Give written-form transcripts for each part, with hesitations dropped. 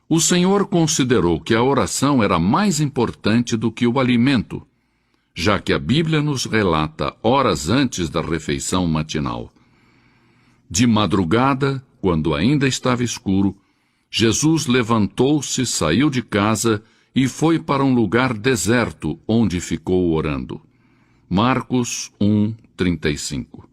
O Senhor considerou que a oração era mais importante do que o alimento, já que a Bíblia nos relata horas antes da refeição matinal. De madrugada, quando ainda estava escuro, Jesus levantou-se, saiu de casa e foi para um lugar deserto, onde ficou orando. Marcos 1:35.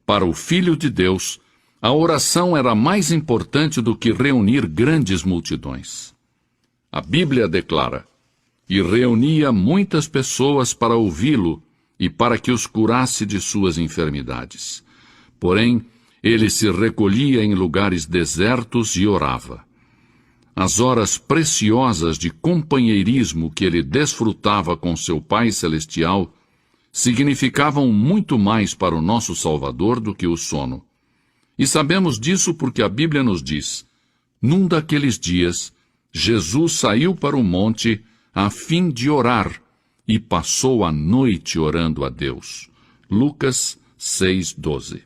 Para o Filho de Deus, a oração era mais importante do que reunir grandes multidões. A Bíblia declara: "E reunia muitas pessoas para ouvi-lo e para que os curasse de suas enfermidades. Porém, ele se recolhia em lugares desertos e orava." As horas preciosas de companheirismo que ele desfrutava com seu Pai Celestial significavam muito mais para o nosso Salvador do que o sono. E sabemos disso porque a Bíblia nos diz: "Num daqueles dias, Jesus saiu para o monte a fim de orar e passou a noite orando a Deus." Lucas 6:12.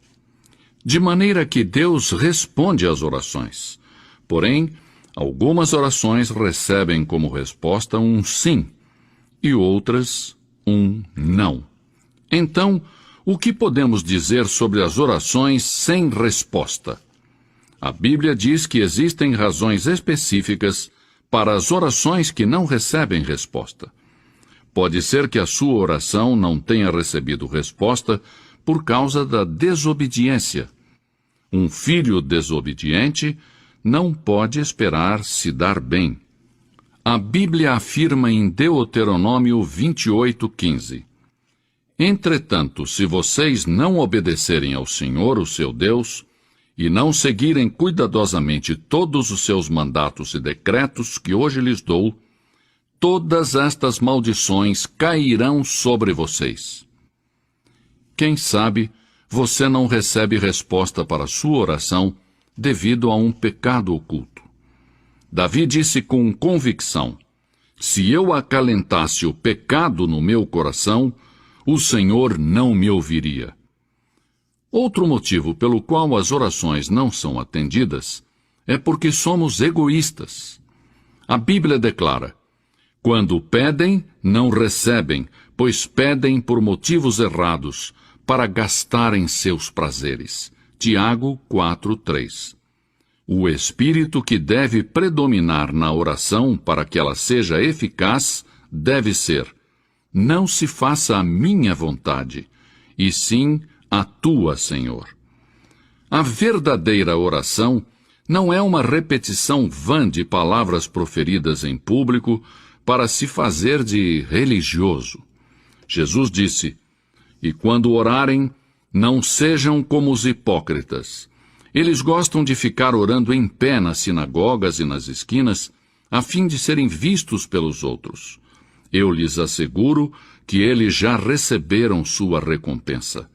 De maneira que Deus responde às orações. Porém, algumas orações recebem como resposta um sim e outras um não. Então, o que podemos dizer sobre as orações sem resposta? A Bíblia diz que existem razões específicas para as orações que não recebem resposta. Pode ser que a sua oração não tenha recebido resposta por causa da desobediência. Um filho desobediente não pode esperar se dar bem. A Bíblia afirma em Deuteronômio 28:15: "Entretanto, se vocês não obedecerem ao Senhor, o seu Deus, e não seguirem cuidadosamente todos os seus mandatos e decretos que hoje lhes dou, todas estas maldições cairão sobre vocês." Quem sabe você não recebe resposta para sua oração devido a um pecado oculto. Davi disse com convicção: "Se eu acalentasse o pecado no meu coração, o Senhor não me ouviria." Outro motivo pelo qual as orações não são atendidas é porque somos egoístas. A Bíblia declara: "Quando pedem, não recebem, pois pedem por motivos errados, para gastarem seus prazeres." Tiago 4:3. O espírito que deve predominar na oração para que ela seja eficaz deve ser: "Não se faça a minha vontade, e sim a tua, Senhor." A verdadeira oração não é uma repetição vã de palavras proferidas em público para se fazer de religioso. Jesus disse: "E quando orarem, não sejam como os hipócritas. Eles gostam de ficar orando em pé nas sinagogas e nas esquinas, a fim de serem vistos pelos outros. Eu lhes asseguro que eles já receberam sua recompensa."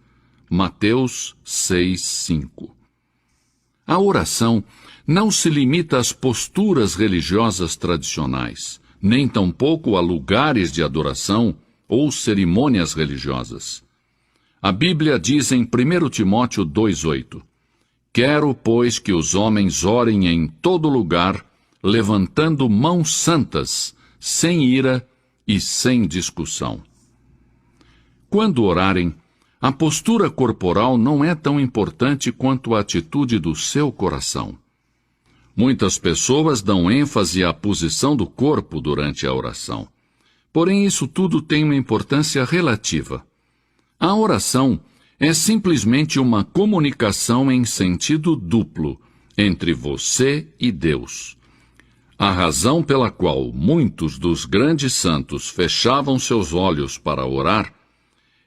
Mateus 6:5. A oração não se limita às posturas religiosas tradicionais, nem tampouco a lugares de adoração ou cerimônias religiosas. A Bíblia diz em 1 Timóteo 2:8: "Quero, pois, que os homens orem em todo lugar, levantando mãos santas, sem ira e sem discussão." Quando orarem, a postura corporal não é tão importante quanto a atitude do seu coração. Muitas pessoas dão ênfase à posição do corpo durante a oração. Porém, isso tudo tem uma importância relativa. A oração é simplesmente uma comunicação em sentido duplo entre você e Deus. A razão pela qual muitos dos grandes santos fechavam seus olhos para orar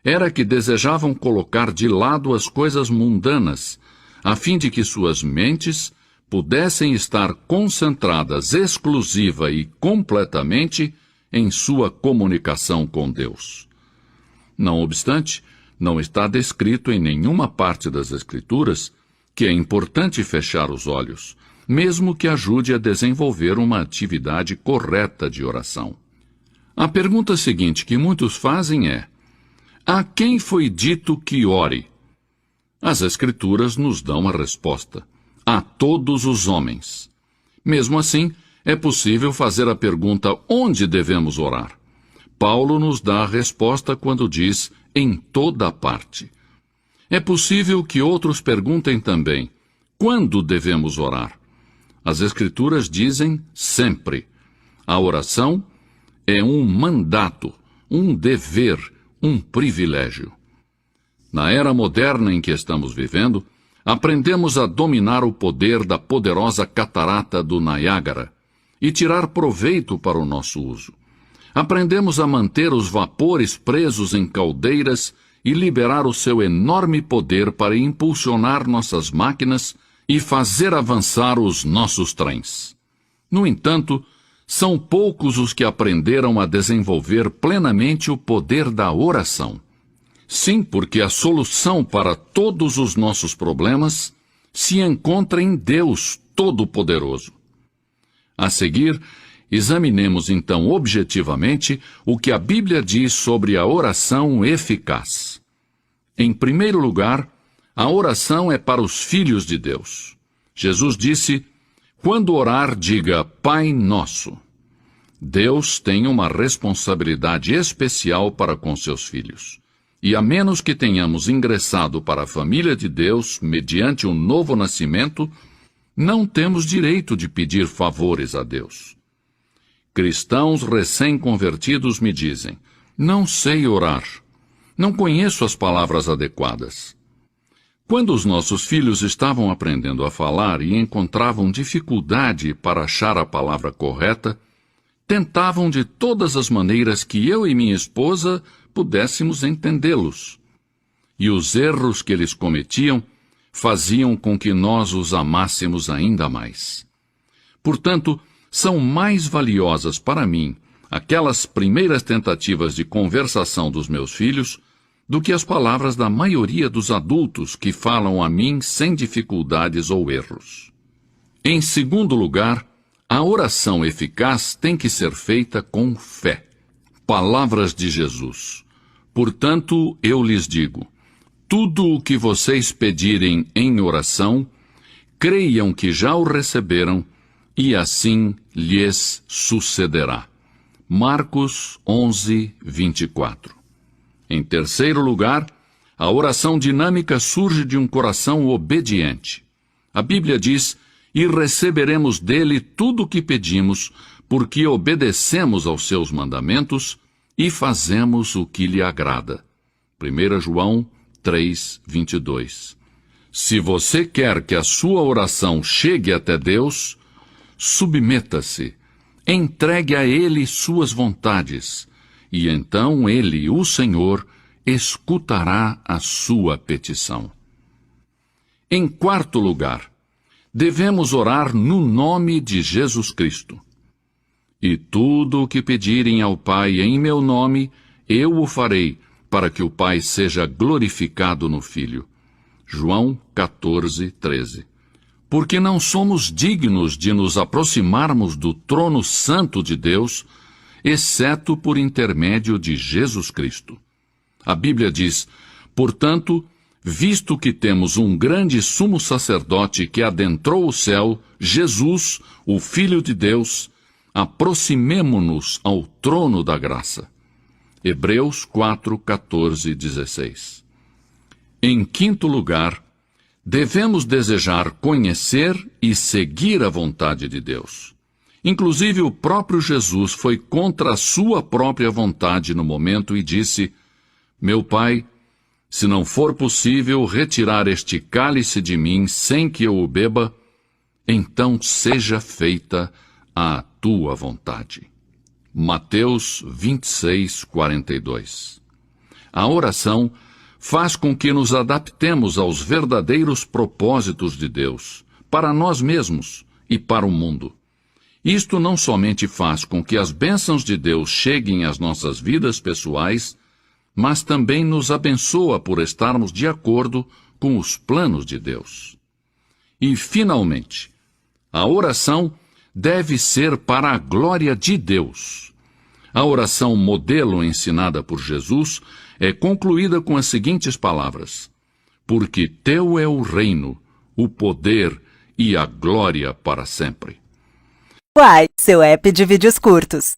era que desejavam colocar de lado as coisas mundanas, a fim de que suas mentes pudessem estar concentradas exclusiva e completamente em sua comunicação com Deus. Não obstante, não está descrito em nenhuma parte das Escrituras que é importante fechar os olhos, mesmo que ajude a desenvolver uma atividade correta de oração. A pergunta seguinte que muitos fazem é: a quem foi dito que ore? As Escrituras nos dão a resposta: a todos os homens. Mesmo assim, é possível fazer a pergunta onde devemos orar. Paulo nos dá a resposta quando diz em toda parte. É possível que outros perguntem também quando devemos orar. As Escrituras dizem sempre. A oração é um mandato, um dever, um privilégio. Na era moderna em que estamos vivendo, aprendemos a dominar o poder da poderosa catarata do Niágara e tirar proveito para o nosso uso. Aprendemos a manter os vapores presos em caldeiras e liberar o seu enorme poder para impulsionar nossas máquinas e fazer avançar os nossos trens. No entanto, são poucos os que aprenderam a desenvolver plenamente o poder da oração. Sim, porque a solução para todos os nossos problemas se encontra em Deus Todo-Poderoso. A seguir, examinemos então objetivamente o que a Bíblia diz sobre a oração eficaz. Em primeiro lugar, a oração é para os filhos de Deus. Jesus disse, quando orar, diga Pai Nosso. Deus tem uma responsabilidade especial para com seus filhos. E a menos que tenhamos ingressado para a família de Deus mediante um novo nascimento, não temos direito de pedir favores a Deus. Cristãos recém-convertidos me dizem, não sei orar, não conheço as palavras adequadas. Quando os nossos filhos estavam aprendendo a falar e encontravam dificuldade para achar a palavra correta, tentavam de todas as maneiras que eu e minha esposa pudéssemos entendê-los. E os erros que eles cometiam faziam com que nós os amássemos ainda mais. Portanto, são mais valiosas para mim aquelas primeiras tentativas de conversação dos meus filhos do que as palavras da maioria dos adultos que falam a mim sem dificuldades ou erros. Em segundo lugar, a oração eficaz tem que ser feita com fé. Palavras de Jesus. Portanto, eu lhes digo, tudo o que vocês pedirem em oração, creiam que já o receberam, e assim lhes sucederá. Marcos 11, 24. Em terceiro lugar, a oração dinâmica surge de um coração obediente. A Bíblia diz, e receberemos dele tudo o que pedimos, porque obedecemos aos seus mandamentos e fazemos o que lhe agrada. 1 João 3, 22. Se você quer que a sua oração chegue até Deus, submeta-se, entregue a Ele suas vontades, e então Ele, o Senhor, escutará a sua petição. Em quarto lugar, devemos orar no nome de Jesus Cristo. E tudo o que pedirem ao Pai em meu nome, eu o farei, para que o Pai seja glorificado no Filho. João 14, 13. Porque não somos dignos de nos aproximarmos do trono santo de Deus, exceto por intermédio de Jesus Cristo. A Bíblia diz, portanto, visto que temos um grande sumo sacerdote que adentrou o céu, Jesus, o Filho de Deus, aproximemo-nos ao trono da graça. Hebreus 4, 14 e 16. Em quinto lugar, devemos desejar conhecer e seguir a vontade de Deus. Inclusive, o próprio Jesus foi contra a sua própria vontade no momento e disse, meu Pai, se não for possível retirar este cálice de mim sem que eu o beba, então seja feita a tua vontade. Mateus 26, 42. A oração faz com que nos adaptemos aos verdadeiros propósitos de Deus, para nós mesmos e para o mundo. Isto não somente faz com que as bênçãos de Deus cheguem às nossas vidas pessoais, mas também nos abençoa por estarmos de acordo com os planos de Deus. E, finalmente, a oração deve ser para a glória de Deus. A oração modelo ensinada por Jesus é concluída com as seguintes palavras: porque teu é o reino, o poder e a glória para sempre. Quai, seu app de vídeos curtos.